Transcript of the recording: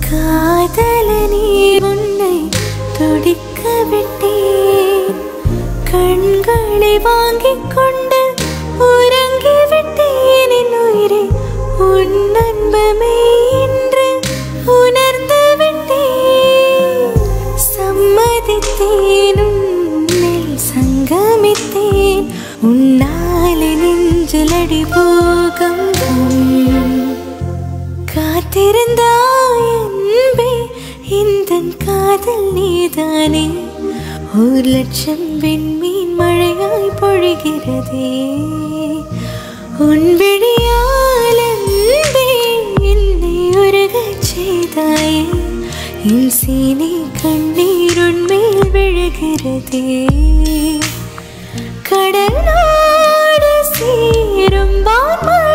காதலனே உன்னை துடிக்க விட்டேன், கண்களை வாங்கிக் கொண்டு உறங்கி விட்டேன். என் உயிரே உன் அன்பமே என்று உணர்ந்து விட்டேன். சம்மதித்தேன், உன்னில் சங்கமித்தேன், உன்னாலே நெஞ்சில் அடி பூகம்பம். காத்திருந்தாய் அன்பே, இந்தன் காதல் நீதானே, 1,00,000 விண்மீன் மழையாய் பொழிகிறதே. உன் விழியால் அன்பே என்னை உருகச் செய்தாயே, என் சீனி கண்ணீர் உன்மேல் விழுகிறதே. கடலோடு சேரும் வான்மழை